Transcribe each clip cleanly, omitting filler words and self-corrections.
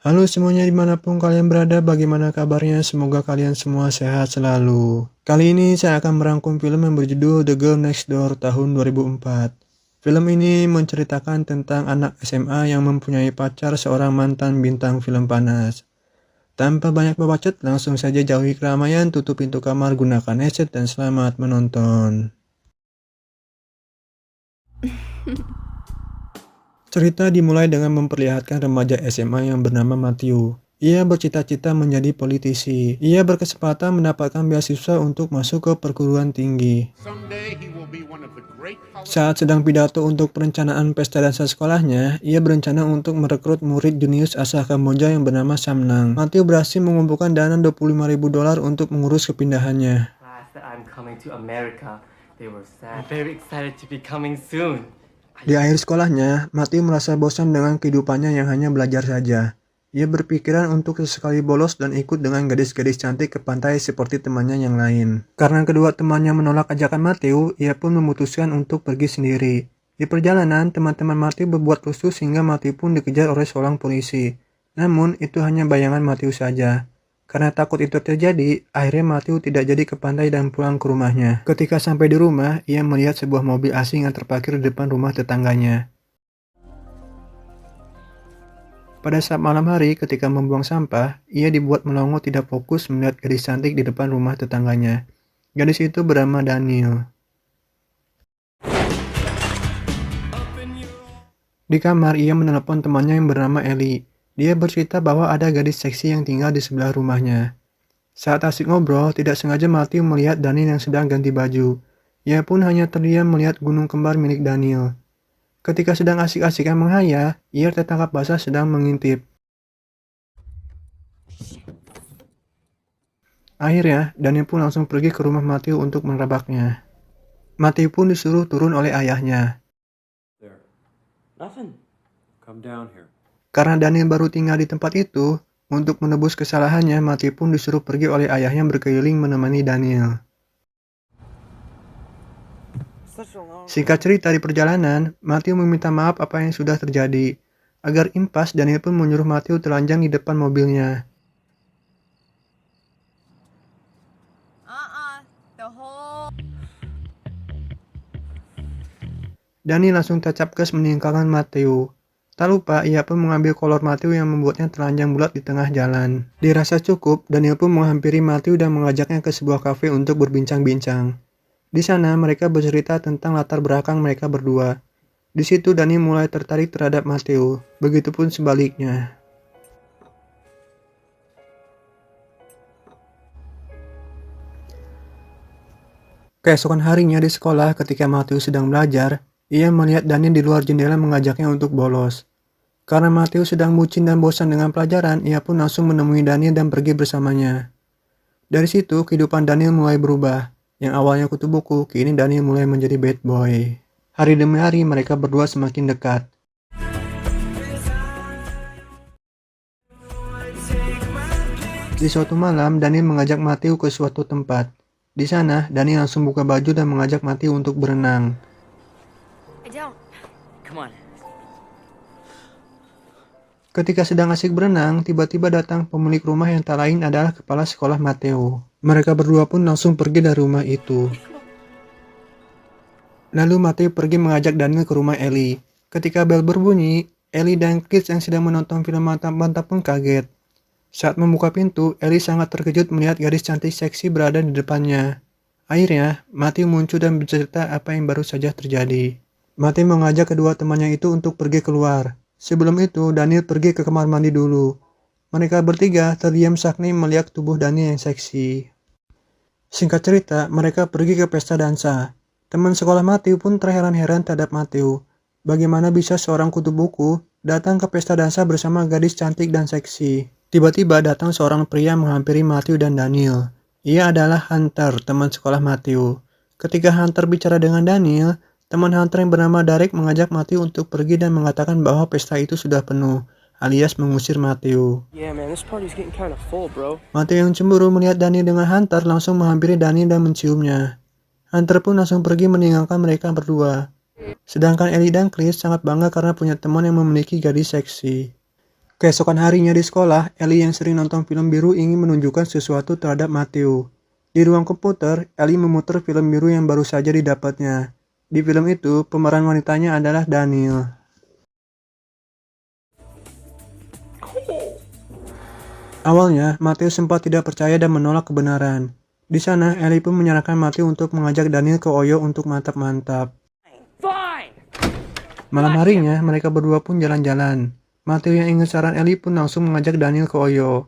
Halo semuanya dimanapun kalian berada, bagaimana kabarnya? Semoga kalian semua sehat selalu. Kali ini saya akan merangkum film yang berjudul The Girl Next Door tahun 2004. Film ini menceritakan tentang anak SMA yang mempunyai pacar seorang mantan bintang film panas. Tanpa banyak berbacot, langsung saja jauhi keramaian, tutup pintu kamar, gunakan headset, dan selamat menonton. Cerita dimulai dengan memperlihatkan remaja SMA yang bernama Matthew. Ia bercita-cita menjadi politisi. Ia berkesempatan mendapatkan beasiswa untuk masuk ke perguruan tinggi. Saat sedang pidato untuk perencanaan pesta dansa sekolahnya, ia berencana untuk merekrut murid jenius asal Kamboja yang bernama Samnang. Matthew berhasil mengumpulkan dana $25.000 untuk mengurus kepindahannya. Di akhir sekolahnya, Matthew merasa bosan dengan kehidupannya yang hanya belajar saja. Ia berpikiran untuk sesekali bolos dan ikut dengan gadis-gadis cantik ke pantai seperti temannya yang lain. Karena kedua temannya menolak ajakan Matthew, ia pun memutuskan untuk pergi sendiri. Di perjalanan, teman-teman Matthew berbuat rusuh sehingga Matthew pun dikejar oleh seorang polisi. Namun, itu hanya bayangan Matthew saja. Karena takut itu terjadi, akhirnya Matthew tidak jadi ke pantai dan pulang ke rumahnya. Ketika sampai di rumah, ia melihat sebuah mobil asing yang terparkir di depan rumah tetangganya. Pada saat malam hari, ketika membuang sampah, ia dibuat melongo tidak fokus melihat gadis cantik di depan rumah tetangganya. Gadis itu bernama Daniel. Di kamar, ia menelepon temannya yang bernama Ellie. Dia bercerita bahwa ada gadis seksi yang tinggal di sebelah rumahnya. Saat asik ngobrol, tidak sengaja Matthew melihat Daniel yang sedang ganti baju. Ia pun hanya terdiam melihat gunung kembar milik Daniel. Ketika sedang asik-asikan menghayal, ia tertangkap basah sedang mengintip. Akhirnya, Daniel pun langsung pergi ke rumah Matthew untuk menerabaknya. Matthew pun disuruh turun oleh ayahnya. Karena Daniel baru tinggal di tempat itu, untuk menebus kesalahannya, Matthew pun disuruh pergi oleh ayahnya berkeliling menemani Daniel. Singkat cerita, di perjalanan, Matthew meminta maaf apa yang sudah terjadi. Agar impas, Daniel pun menyuruh Matthew telanjang di depan mobilnya. Daniel langsung tancap gas meninggalkan Matthew. Tak lupa, ia pun mengambil kolor Matthew yang membuatnya telanjang bulat di tengah jalan. Dirasa cukup, Daniel pun menghampiri Matthew dan mengajaknya ke sebuah kafe untuk berbincang-bincang. Di sana, mereka bercerita tentang latar belakang mereka berdua. Di situ, Daniel mulai tertarik terhadap Matthew. Begitupun sebaliknya. Keesokan harinya di sekolah, ketika Matthew sedang belajar, ia melihat Daniel di luar jendela mengajaknya untuk bolos. Karena Matthew sedang bucin dan bosan dengan pelajaran, ia pun langsung menemui Daniel dan pergi bersamanya. Dari situ, kehidupan Daniel mulai berubah. Yang awalnya kutu buku, kini Daniel mulai menjadi bad boy. Hari demi hari, mereka berdua semakin dekat. Di suatu malam, Daniel mengajak Matthew ke suatu tempat. Di sana, Daniel langsung buka baju dan mengajak Matthew untuk berenang. Ketika sedang asik berenang, tiba-tiba datang pemilik rumah yang tak lain adalah kepala sekolah Matthew. Mereka berdua pun langsung pergi dari rumah itu. Lalu Matthew pergi mengajak Daniel ke rumah Ellie. Ketika bel berbunyi, Ellie dan Chris yang sedang menonton film mantap-mantap pun kaget. Saat membuka pintu, Ellie sangat terkejut melihat gadis cantik seksi berada di depannya. Akhirnya, Matthew muncul dan bercerita apa yang baru saja terjadi. Matthew mengajak kedua temannya itu untuk pergi keluar. Sebelum itu, Daniel pergi ke kamar mandi dulu. Mereka bertiga terdiam sakni melihat tubuh Daniel yang seksi. Singkat cerita, mereka pergi ke pesta dansa. Teman sekolah Matthew pun terheran-heran terhadap Matthew. Bagaimana bisa seorang kutu buku datang ke pesta dansa bersama gadis cantik dan seksi? Tiba-tiba datang seorang pria menghampiri Matthew dan Daniel. Ia adalah Hunter, teman sekolah Matthew. Ketika Hunter bicara dengan Daniel, teman Hunter yang bernama Derek mengajak Matthew untuk pergi dan mengatakan bahwa pesta itu sudah penuh, alias mengusir Matthew. Matthew yang cemburu melihat Daniel dengan Hunter langsung menghampiri Daniel dan menciumnya. Hunter pun langsung pergi meninggalkan mereka berdua. Sedangkan Ellie dan Chris sangat bangga karena punya teman yang memiliki gadis seksi. Keesokan harinya di sekolah, Ellie yang sering nonton film biru ingin menunjukkan sesuatu terhadap Matthew. Di ruang komputer, Ellie memutar film biru yang baru saja didapatnya. Di film itu, pemeran wanitanya adalah Daniel. Awalnya, Matthew sempat tidak percaya dan menolak kebenaran. Di sana, Ellie pun menyarankan Matthew untuk mengajak Daniel ke Oyo untuk mantap-mantap. Malam harinya, mereka berdua pun jalan-jalan. Matthew yang ingat saran Ellie pun langsung mengajak Daniel ke Oyo.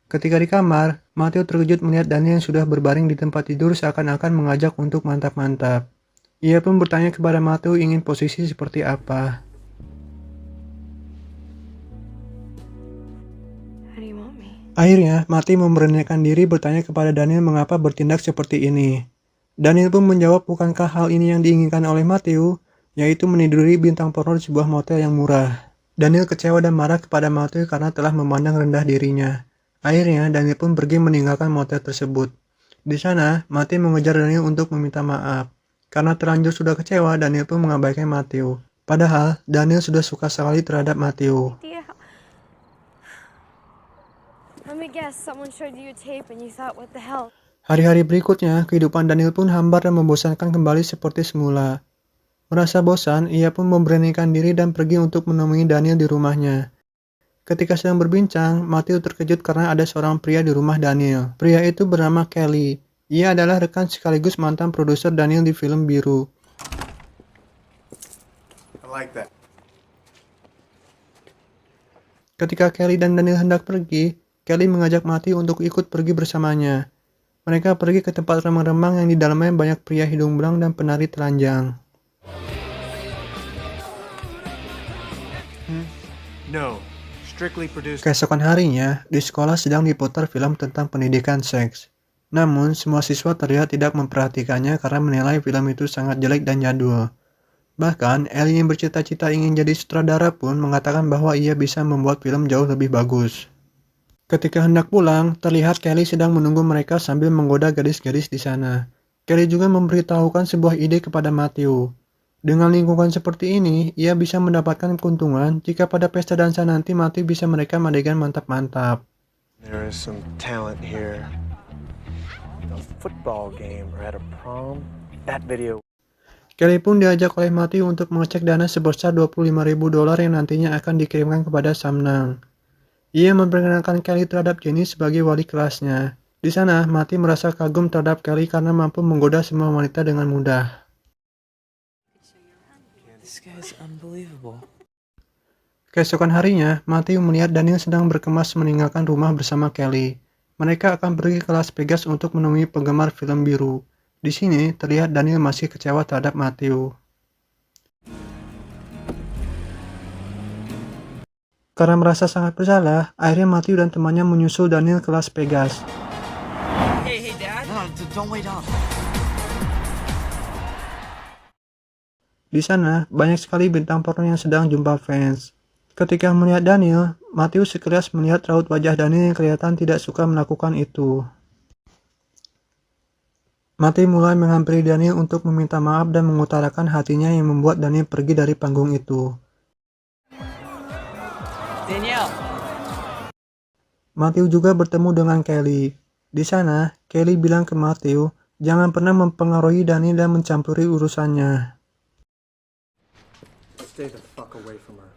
Ketika di kamar, Matthew terkejut melihat Daniel yang sudah berbaring di tempat tidur seakan-akan mengajak untuk mantap-mantap. Ia pun bertanya kepada Matthew ingin posisi seperti apa. Akhirnya, Matthew memberanikan diri bertanya kepada Daniel mengapa bertindak seperti ini. Daniel pun menjawab bukankah hal ini yang diinginkan oleh Matthew, yaitu meniduri bintang porno di sebuah motel yang murah. Daniel kecewa dan marah kepada Matthew karena telah memandang rendah dirinya. Akhirnya, Daniel pun pergi meninggalkan motel tersebut. Di sana, Matthew mengejar Daniel untuk meminta maaf. Karena terlanjur sudah kecewa, Daniel pun mengabaikan Matthew. Padahal, Daniel sudah suka sekali terhadap Matthew. Hari-hari berikutnya, kehidupan Daniel pun hambar dan membosankan kembali seperti semula. Merasa bosan, ia pun memberanikan diri dan pergi untuk menemui Daniel di rumahnya. Ketika sedang berbincang, Matthew terkejut karena ada seorang pria di rumah Daniel. Pria itu bernama Kelly. Ia adalah rekan sekaligus mantan produser Daniel di film biru. Ketika Kelly dan Daniel hendak pergi, Kelly mengajak Matthew untuk ikut pergi bersamanya. Mereka pergi ke tempat remang-remang yang di dalamnya banyak pria hidung belang dan penari telanjang. No. Keesokan harinya, di sekolah sedang diputar film tentang pendidikan seks. Namun, semua siswa terlihat tidak memperhatikannya karena menilai film itu sangat jelek dan jadul. Bahkan, Ellie yang bercita-cita ingin jadi sutradara pun mengatakan bahwa ia bisa membuat film jauh lebih bagus. Ketika hendak pulang, terlihat Kelly sedang menunggu mereka sambil menggoda gadis-gadis di sana. Kelly juga memberitahukan sebuah ide kepada Matthew. Dengan lingkungan seperti ini, ia bisa mendapatkan keuntungan jika pada pesta dansa nanti Matthew bisa merekam adegan mantap-mantap. There is some talent here. A football game or at a prom. That video. Kelly pun diajak oleh Matthew untuk mengecek dana sebesar $25.000 yang nantinya akan dikirimkan kepada Samnang. Ia memperkenalkan Kelly terhadap Jenny sebagai wali kelasnya. Di sana, Matthew merasa kagum terhadap Kelly karena mampu menggoda semua wanita dengan mudah. This guy's unbelievable. Keesokan harinya, Matthew melihat Daniel sedang berkemas meninggalkan rumah bersama Kelly. Mereka akan pergi ke Las Vegas untuk menemui penggemar film biru. Di sini, terlihat Daniel masih kecewa terhadap Matthew. Karena merasa sangat bersalah, akhirnya Matthew dan temannya menyusul Daniel ke Las Vegas. Hey, Dad. No, don't wait up. Di sana, banyak sekali bintang porno yang sedang jumpa fans. Ketika melihat Daniel, Matthew sekilas melihat raut wajah Daniel yang kelihatan tidak suka melakukan itu. Matthew mulai menghampiri Daniel untuk meminta maaf dan mengutarakan hatinya yang membuat Daniel pergi dari panggung itu. Danielle. Matthew juga bertemu dengan Kelly. Di sana, Kelly bilang ke Matthew, jangan pernah mempengaruhi Daniel dan mencampuri urusannya. Stay the fuck away from her.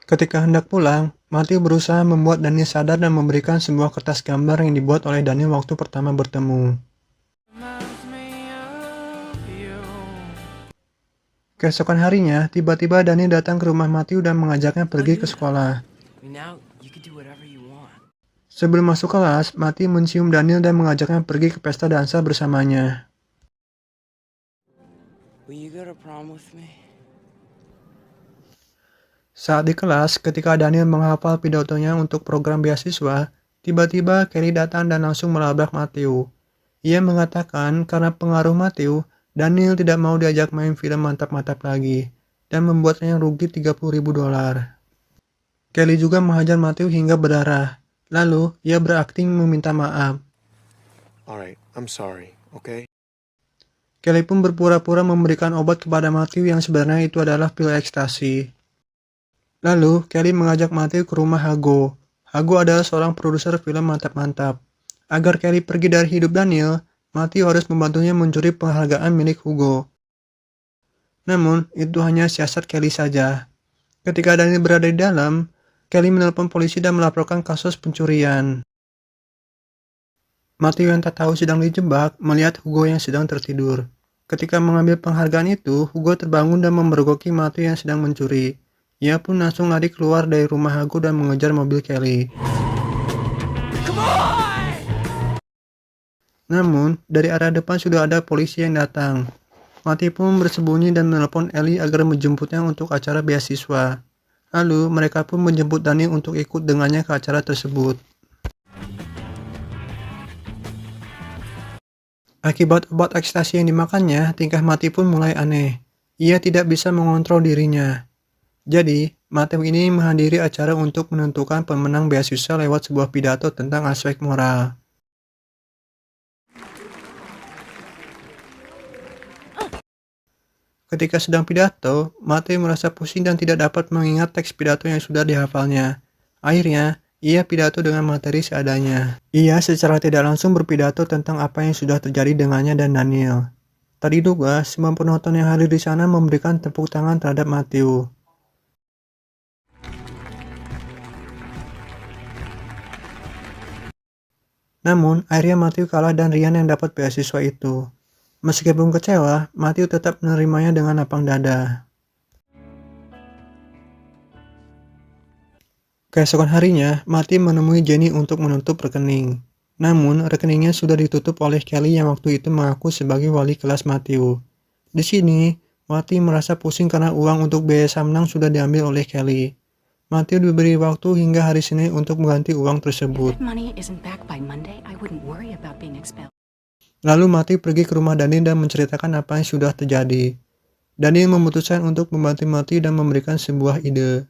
Ketika hendak pulang, Matthew berusaha membuat Daniel sadar dan memberikan sebuah kertas gambar yang dibuat oleh Daniel waktu pertama bertemu. Keesokan harinya, tiba-tiba Daniel datang ke rumah Matthew dan mengajaknya pergi ke sekolah. Sebelum masuk kelas, Matthew mencium Daniel dan mengajaknya pergi ke pesta dansa bersamanya. Saat di kelas, ketika Daniel menghafal pidatonya untuk program beasiswa, tiba-tiba Kelly datang dan langsung melabrak Matthew. Ia mengatakan karena pengaruh Matthew, Daniel tidak mau diajak main film mantap-mantap lagi, dan membuatnya rugi $30.000. Kelly juga menghajar Matthew hingga berdarah. Lalu, ia berakting meminta maaf. Alright, I'm sorry, okay? Kelly pun berpura-pura memberikan obat kepada Matthew yang sebenarnya itu adalah pil ekstasi. Lalu, Kelly mengajak Matthew ke rumah Hago. Hago adalah seorang produser film mantap-mantap. Agar Kelly pergi dari hidup Daniel, Matthew harus membantunya mencuri penghargaan milik Hugo. Namun, itu hanya siasat Kelly saja. Ketika Daniel berada di dalam, Kelly menelpon polisi dan melaporkan kasus pencurian. Matthew yang tak tahu sedang dijebak melihat Hugo yang sedang tertidur. Ketika mengambil penghargaan itu, Hugo terbangun dan memergoki Matthew yang sedang mencuri. Ia pun langsung lari keluar dari rumah Hugo dan mengejar mobil Kelly. Namun, dari arah depan sudah ada polisi yang datang. Matthew pun bersembunyi dan menelpon Ellie agar menjemputnya untuk acara beasiswa. Lalu, mereka pun menjemput Daniel untuk ikut dengannya ke acara tersebut. Akibat obat ekstasi yang dimakannya, tingkah Matthew pun mulai aneh. Ia tidak bisa mengontrol dirinya. Jadi, Matthew ini menghadiri acara untuk menentukan pemenang beasiswa lewat sebuah pidato tentang aspek moral. Ketika sedang pidato, Matthew merasa pusing dan tidak dapat mengingat teks pidato yang sudah dihafalnya. Akhirnya, ia pidato dengan materi seadanya. Ia secara tidak langsung berpidato tentang apa yang sudah terjadi dengannya dan Daniel. Tak diduga, semua penonton yang hadir di sana memberikan tepuk tangan terhadap Matthew. Namun, akhirnya Matthew kalah dan Ryan yang dapat beasiswa itu. Meskipun kecewa, Matthew tetap menerimanya dengan lapang dada. Keesokan harinya, Matthew menemui Jenny untuk menutup rekening. Namun, rekeningnya sudah ditutup oleh Kelly yang waktu itu mengaku sebagai wali kelas Matthew. Di sini, Matthew merasa pusing karena uang untuk biaya samnang sudah diambil oleh Kelly. Matthew diberi waktu hingga hari Senin untuk mengganti uang tersebut. Lalu Matthew pergi ke rumah Daniel dan menceritakan apa yang sudah terjadi. Daniel memutuskan untuk membantu Matthew dan memberikan sebuah ide.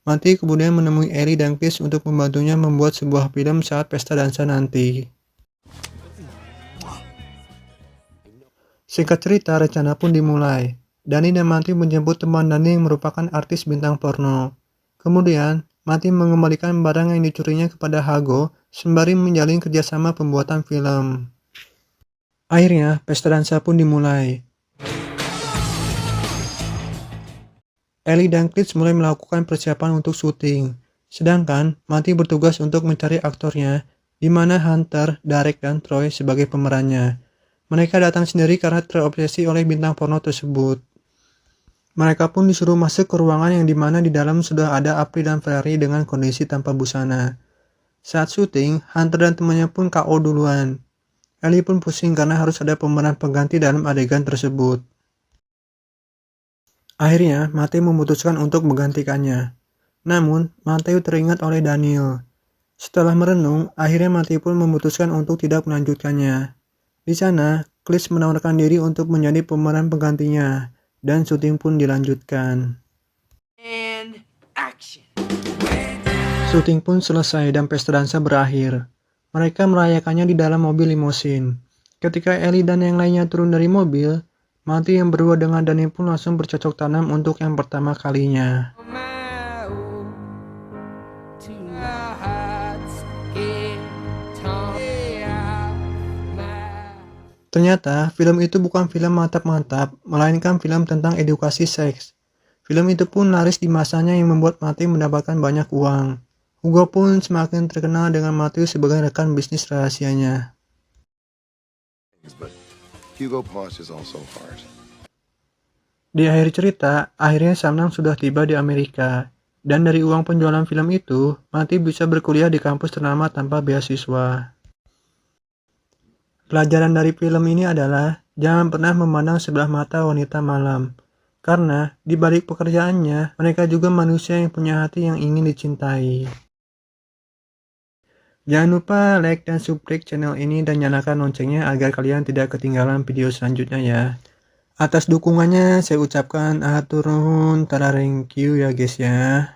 Matthew kemudian menemui Ellie dan Chris untuk membantunya membuat sebuah film saat pesta dansa nanti. Singkat cerita, rencana pun dimulai. Daniel dan Matthew menjemput teman Daniel yang merupakan artis bintang porno. Kemudian, Matthew mengembalikan barang yang dicurinya kepada Hago sembari menjalin kerjasama pembuatan film. Akhirnya, pesta dansa pun dimulai. Ellie dan Chris mulai melakukan persiapan untuk syuting. Sedangkan, Matthew bertugas untuk mencari aktornya, di mana Hunter, Derek, dan Troy sebagai pemerannya. Mereka datang sendiri karena terobsesi oleh bintang porno tersebut. Mereka pun disuruh masuk ke ruangan yang dimana di dalam sudah ada April dan Ferrari dengan kondisi tanpa busana. Saat syuting, Hunter dan temannya pun KO duluan. Ellie pun pusing karena harus ada pemeran pengganti dalam adegan tersebut. Akhirnya, Matthew memutuskan untuk menggantikannya. Namun, Matthew teringat oleh Daniel. Setelah merenung, akhirnya Matthew pun memutuskan untuk tidak melanjutkannya. Di sana, Chris menawarkan diri untuk menjadi pemeran penggantinya. Dan syuting pun dilanjutkan. Syuting pun selesai dan pesta dansa berakhir. Mereka merayakannya di dalam mobil limosin. Ketika Ellie dan yang lainnya turun dari mobil, Matthew yang berdua dengan Daniel pun langsung bercocok tanam untuk yang pertama kalinya. Ternyata, film itu bukan film mantap-mantap, melainkan film tentang edukasi seks. Film itu pun laris di masanya yang membuat Matthew mendapatkan banyak uang. Hugo pun semakin terkenal dengan Matthew sebagai rekan bisnis rahasianya. Di akhir cerita, akhirnya Samnang sudah tiba di Amerika. Dan dari uang penjualan film itu, Matthew bisa berkuliah di kampus ternama tanpa beasiswa. Pelajaran dari film ini adalah jangan pernah memandang sebelah mata wanita malam, karena di balik pekerjaannya mereka juga manusia yang punya hati yang ingin dicintai. Jangan lupa like dan subscribe channel ini dan nyalakan loncengnya agar kalian tidak ketinggalan video selanjutnya ya. Atas dukungannya saya ucapkan atur nuhun, thank you ya guys ya.